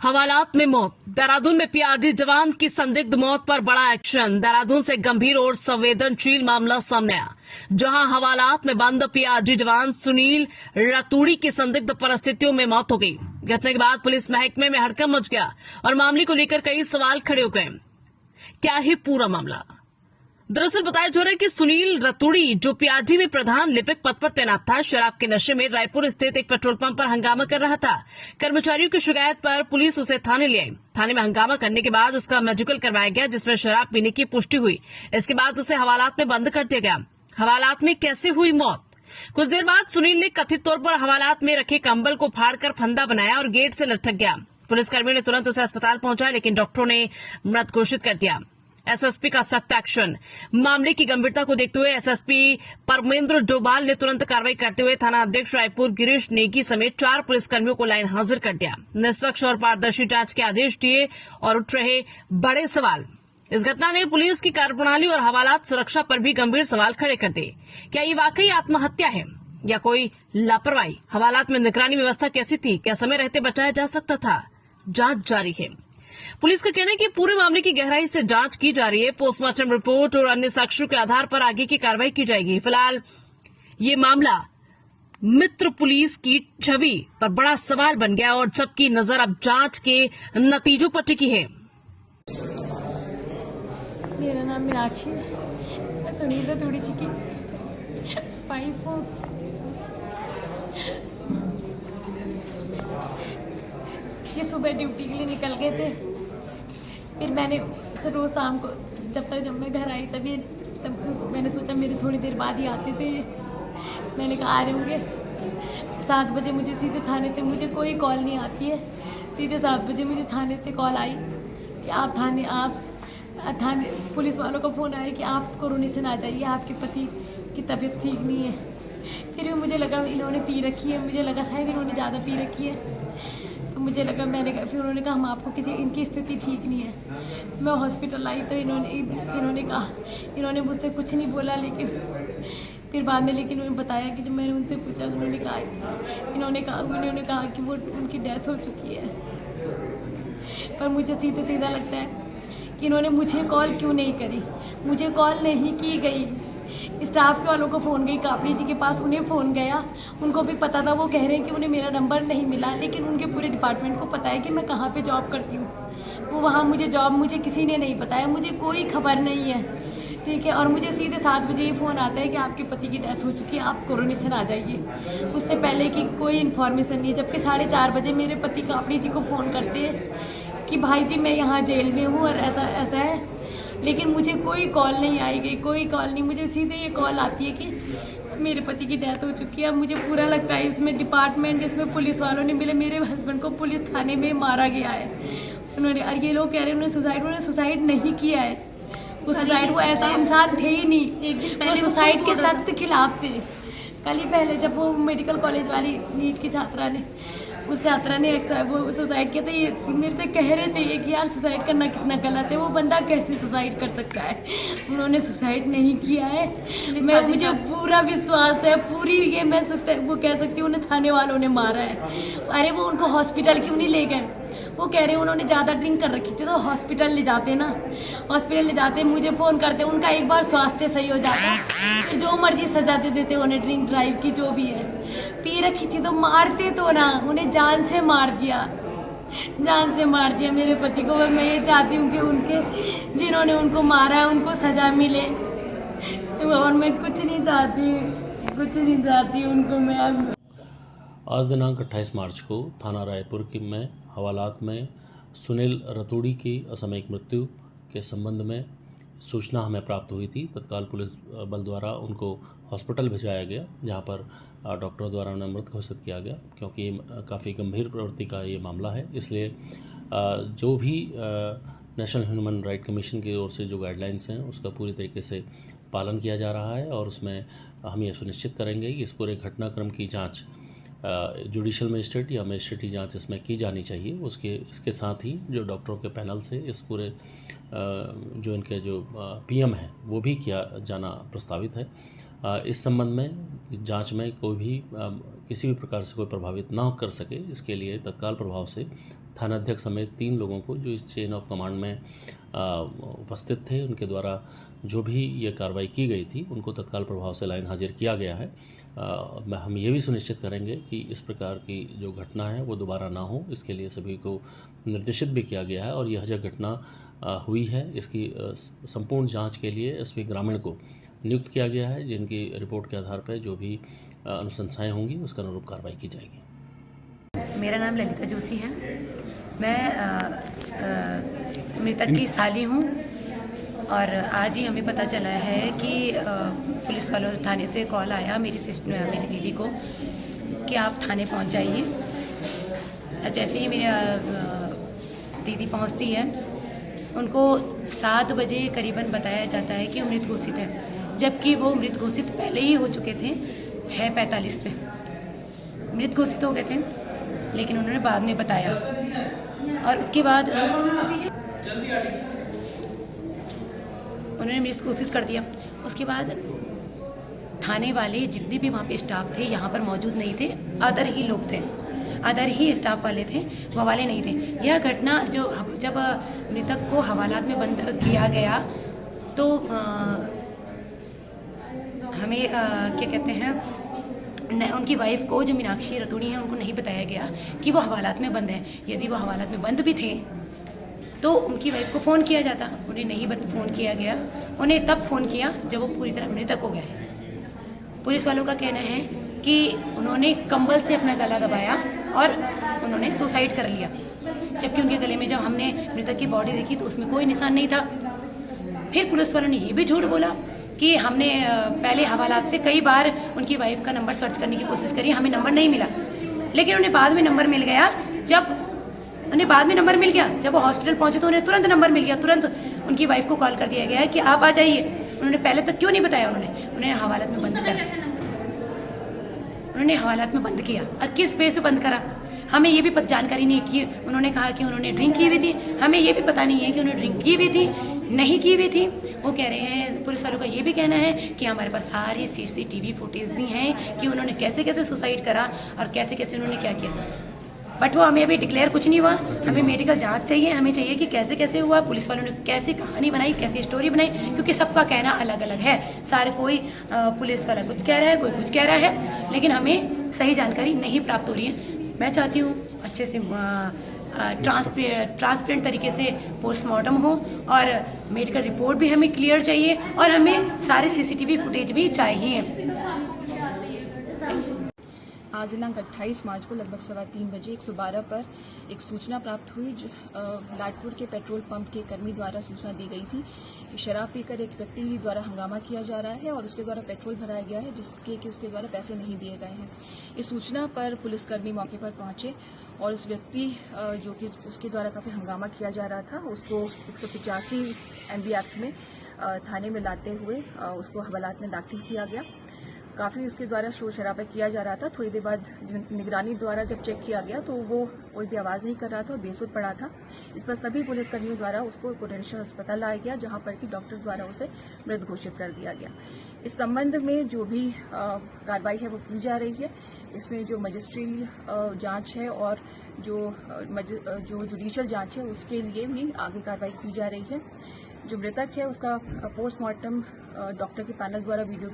हवालात में मौत। देहरादून में पीआरडी जवान की संदिग्ध मौत पर बड़ा एक्शन। देहरादून से गंभीर और संवेदनशील मामला सामने आया, जहां हवालात में बंद पीआरडी जवान सुनील रतूड़ी की संदिग्ध परिस्थितियों में मौत हो गई। घटना के बाद पुलिस महकमे में हड़कंप मच गया और मामले को लेकर कई सवाल खड़े हो गए। क्या ही पूरा मामला? दरअसल बताया जा रहा है कि सुनील रतूड़ी, जो पीआरडी में प्रधान लिपिक पद पर तैनात था, शराब के नशे में रायपुर स्थित एक पेट्रोल पंप पर हंगामा कर रहा था। कर्मचारियों की शिकायत पर पुलिस उसे थाने ले आई। थाने में हंगामा करने के बाद उसका मेडिकल करवाया गया, जिसमें शराब पीने की पुष्टि हुई। इसके बाद उसे हवालात में बंद कर दिया गया। हवालात में कैसे हुई मौत? कुछ देर बाद सुनील ने कथित तौर पर हवालात में रखे कंबल को फाड़कर फंदा बनाया और गेट से लटक गया। पुलिसकर्मियों ने तुरंत उसे अस्पताल पहुंचाया, लेकिन डॉक्टरों ने मृत घोषित कर दिया। एसएसपी का सख्त एक्शन। मामले की गंभीरता को देखते हुए एसएसपी परमेंद्र डोभाल ने तुरंत कार्रवाई करते हुए थाना अध्यक्ष रायपुर गिरीश नेगी समेत 4 पुलिसकर्मियों को लाइन हाजिर कर दिया। निष्पक्ष और पारदर्शी जांच के आदेश दिए और उठ रहे बड़े सवाल। इस घटना ने पुलिस की कार्यप्रणाली और हवालात सुरक्षा पर भी गंभीर सवाल खड़े कर दिए। क्या ये वाकई आत्महत्या है या कोई लापरवाही? हवालात में निगरानी व्यवस्था कैसी थी? क्या समय रहते बचाया जा सकता था? जांच जारी है। पुलिस का कहना है कि पूरे मामले की गहराई से जांच की जा रही है। पोस्टमार्टम रिपोर्ट और अन्य साक्ष्यों के आधार पर आगे की कार्रवाई की जाएगी। फिलहाल ये मामला मित्र पुलिस की छवि पर बड़ा सवाल बन गया और सबकी नजर अब जांच के नतीजों पर टिकी है। मेरा नाम मीनाक्षी है। मैं सुनील रतूड़ी जी की वाइफ हूँ। ये सुबह ड्यूटी के लिए निकल गए थे। फिर मैंने रोज शाम को जब मैं घर आई तब मैंने सोचा मेरे थोड़ी देर बाद ही आते थे। मैंने कहा आ रहे होंगे। 7 बजे मुझे सीधे थाने से, मुझे कोई कॉल नहीं आती है, सीधे 7 बजे मुझे थाने से कॉल आई कि आप थाने पुलिस वालों का फ़ोन आया कि आप कोरोनेशन आ जाइए, आपके पति की तबीयत ठीक नहीं है। फिर भी मुझे लगा इन्होंने पी रखी है, मुझे लगा शायद इन्होंने ज़्यादा पी रखी है। तो मुझे लगा, फिर उन्होंने कहा हम आपको इनकी स्थिति ठीक नहीं है। मैं हॉस्पिटल आई तो इन्होंने मुझसे कुछ नहीं बोला, लेकिन फिर बाद में उन्होंने बताया कि जब मैंने उनसे पूछा तो उन्होंने कहा कि वो उनकी डेथ हो चुकी है। पर मुझे सीधा लगता है कि इन्होंने मुझे कॉल क्यों नहीं करी। मुझे कॉल नहीं की गई। स्टाफ के वालों को फ़ोन गई, कापड़ी जी के पास उन्हें फ़ोन गया, उनको भी पता था। वो कह रहे हैं कि उन्हें मेरा नंबर नहीं मिला, लेकिन उनके पूरे डिपार्टमेंट को पता है कि मैं कहाँ पे जॉब करती हूँ। वो वहाँ मुझे किसी ने नहीं बताया, मुझे कोई खबर नहीं है, ठीक है। और मुझे सीधे 7 बजे ये फ़ोन आता है कि आपके पति की डेथ हो चुकी है, आप कोरोनेशन आ जाइए। उससे पहले की कोई इन्फॉर्मेशन नहीं है। जबकि 4:30 बजे मेरे पति कापड़ी जी को फ़ोन करते हैं कि भाई जी मैं यहाँ जेल में हूँ और ऐसा है, लेकिन मुझे कोई कॉल नहीं आई गई, कोई कॉल नहीं। मुझे सीधे ये कॉल आती है कि मेरे पति की डेथ हो चुकी है। अब मुझे पूरा लगता है इसमें पुलिस वालों ने मेरे हस्बैंड को पुलिस थाने में मारा गया है। और ये लोग कह रहे हैं उन्होंने सुसाइड नहीं किया है। वो ऐसे इंसान थे ही नहीं, वो सुसाइड के सख्त खिलाफ थे। कल ही पहले जब वो मेडिकल कॉलेज वाली नीट की छात्रा ने वो सुसाइड किया, तो ये मेरे से कह रहे थे कि यार सुसाइड करना कितना गलत है, वो बंदा कैसे सुसाइड कर सकता है। उन्होंने सुसाइड नहीं किया है। मुझे पूरा विश्वास है, वो कह सकती हूँ उन्हें थाने वालों ने मारा है। अरे वो उनको हॉस्पिटल क्यों नहीं ले गए? वो कह रहे हैं उन्होंने ज़्यादा ड्रिंक कर रखी थी, तो हॉस्पिटल ले जाते, मुझे फ़ोन करते, उनका एक बार स्वास्थ्य सही हो जाता, फिर जो मर्जी सजा दे देते उन्हें, ड्रिंक ड्राइव की जो भी है। पी रखी थी तो मारते तो ना, उन्हें जान से मार दिया मेरे पति को। मैं ये चाहती हूँ कि जिन्होंने उनको मारा है उनको सजा मिले, और मैं कुछ नहीं चाहती उनको। मैं आज दिनांक 28 मार्च को थाना रायपुर में हवालात में सुनील रतूड़ी की असामयिक मृत्यु के संबंध में सूचना हमें प्राप्त हुई थी। तत्काल पुलिस बल द्वारा उनको हॉस्पिटल भिजवाया गया, जहां पर डॉक्टरों द्वारा उन्हें मृत घोषित किया गया। क्योंकि काफ़ी गंभीर प्रवृत्ति का ये मामला है, इसलिए जो भी नेशनल ह्यूमन राइट कमीशन की ओर से जो गाइडलाइंस हैं उसका पूरी तरीके से पालन किया जा रहा है। और उसमें हम ये सुनिश्चित करेंगे कि इस पूरे घटनाक्रम की जाँच जुडिशियल मजिस्ट्रेट या मजिस्ट्रेटी जांच इसमें की जानी चाहिए। इसके साथ ही जो डॉक्टरों के पैनल से इस पूरे जो इनके जो पीएम हैं वो भी किया जाना प्रस्तावित है। इस संबंध में जांच में कोई भी किसी भी प्रकार से कोई प्रभावित ना कर सके, इसके लिए तत्काल प्रभाव से थानाध्यक्ष समेत 3 लोगों को जो इस चेन ऑफ कमांड में उपस्थित थे, उनके द्वारा जो भी ये कार्रवाई की गई थी उनको तत्काल प्रभाव से लाइन हाजिर किया गया है। हम ये भी सुनिश्चित करेंगे कि इस प्रकार की जो घटना है वो दोबारा ना हो, इसके लिए सभी को निर्देशित भी किया गया है। और यह जो घटना हुई है इसकी संपूर्ण जांच के लिए एसपी ग्रामीण को नियुक्त किया गया है, जिनकी रिपोर्ट के आधार पर जो भी अनुशंसाएं होंगी उसका अनुरूप कार्रवाई की जाएगी। मेरा नाम ललिता जोशी है। मैं मृतक की साली हूँ और आज ही हमें पता चला है कि पुलिस वालों थाने से कॉल आया मेरी दीदी को कि आप थाने पहुँच जाइए। जैसे ही मेरी दीदी पहुँचती है, उनको 7 बजे करीबन बताया जाता है कि वो मृत घोषित है, जबकि वो मृत घोषित पहले ही हो चुके थे। 6:45 पे मृत घोषित हो गए थे, लेकिन उन्होंने बाद में बताया और उसके बाद उन्होंने मृत घोषित कर दिया। उसके बाद थाने वाले जितने भी वहाँ पे स्टाफ थे यहाँ पर मौजूद नहीं थे, अदर ही लोग थे, अदर ही स्टाफ वाले थे, वो वाले नहीं थे। यह घटना जब मृतक को हवालात में बंद किया गया तो हमें क्या कहते हैं, उनकी वाइफ को जो मीनाक्षी रतूड़ी है उनको नहीं बताया गया कि वो हवालात में बंद है। यदि वो हवालात में बंद भी थे तो उनकी वाइफ को फ़ोन किया जाता, उन्हें नहीं फ़ोन किया गया। उन्हें तब फ़ोन किया जब वो पूरी तरह मृतक हो गए। पुलिस वालों का कहना है कि उन्होंने कंबल से अपना गला दबाया और उन्होंने सुसाइड कर लिया, जबकि उनके गले में जब हमने मृतक की बॉडी देखी तो उसमें कोई निशान नहीं था। फिर पुलिस वालों ने ये भी झूठ बोला कि हमने पहले हवालात से कई बार उनकी वाइफ का नंबर सर्च करने की कोशिश करी, हमें नंबर नहीं मिला, लेकिन उन्हें बाद में नंबर मिल गया। जब वो हॉस्पिटल पहुंचे तो उन्हें तुरंत नंबर मिल गया, तुरंत उनकी वाइफ को कॉल कर दिया गया कि आप आ जाइए। उन्होंने पहले तक क्यों नहीं बताया, उन्होंने हवालात में बंद किया। उन्होंने हवालात में बंद किया और किस बेस पे बंद करा हमें ये भी जानकारी नहीं कि उन्होंने कहा कि उन्होंने ड्रिंक की हुई थी, हमें ये भी पता नहीं है कि उन्होंने ड्रिंक की हुई थी नहीं की हुई थी। वो कह रहे हैं, पुलिस वालों का ये भी कहना है कि हमारे पास सारी CCTV फुटेज भी हैं कि उन्होंने कैसे कैसे सुसाइड करा और कैसे कैसे उन्होंने क्या किया, बट वो हमें अभी डिक्लेयर कुछ नहीं हुआ। हमें मेडिकल जांच चाहिए, हमें चाहिए कि कैसे कैसे हुआ, पुलिस वालों ने कैसे कहानी बनाई, कैसी स्टोरी बनाई, क्योंकि सबका कहना अलग अलग है। कोई पुलिस वाला कुछ कह रहा है, कोई कुछ कह रहा है, लेकिन हमें सही जानकारी नहीं प्राप्त हो रही है। मैं चाहती हूँ अच्छे से ट्रांसपेरेंट तरीके से पोस्टमार्टम हो और मेडिकल रिपोर्ट भी हमें क्लियर चाहिए और हमें सारे CCTV फुटेज भी चाहिए। आज दिनांक 28 मार्च को लगभग 3:15 बजे 112 पर एक सूचना प्राप्त हुई। लाटपुर के पेट्रोल पंप के कर्मी द्वारा सूचना दी गई थी कि शराब पीकर एक व्यक्ति द्वारा हंगामा किया जा रहा है और उसके द्वारा पेट्रोल भराया गया है, जिसके कि उसके द्वारा पैसे नहीं दिए गए हैं। इस सूचना पर पुलिसकर्मी मौके पर पहुंचे और उस व्यक्ति जो कि उसके द्वारा काफ़ी हंगामा किया जा रहा था, उसको 185 MB एक्ट में थाने में लाते हुए उसको हवालात में दाखिल किया गया। काफ़ी उसके द्वारा शोर शराबा किया जा रहा था। थोड़ी देर बाद निगरानी द्वारा जब चेक किया गया तो वो कोई भी आवाज़ नहीं कर रहा था और बेसुध पड़ा था। इस पर सभी पुलिसकर्मियों द्वारा उसको कोरेंशियल अस्पताल लाया गया, जहां पर कि डॉक्टर द्वारा उसे मृत घोषित कर दिया गया। इस संबंध में जो भी कार्रवाई है वो की जा रही है। इसमें जो मजिस्ट्रियल जांच है और जो जुडिशियल जांच है उसके लिए भी आगे कार्रवाई की जा रही है। जो मृतक है उसका पोस्टमार्टम डॉक्टर के पैनल द्वारा वीडियो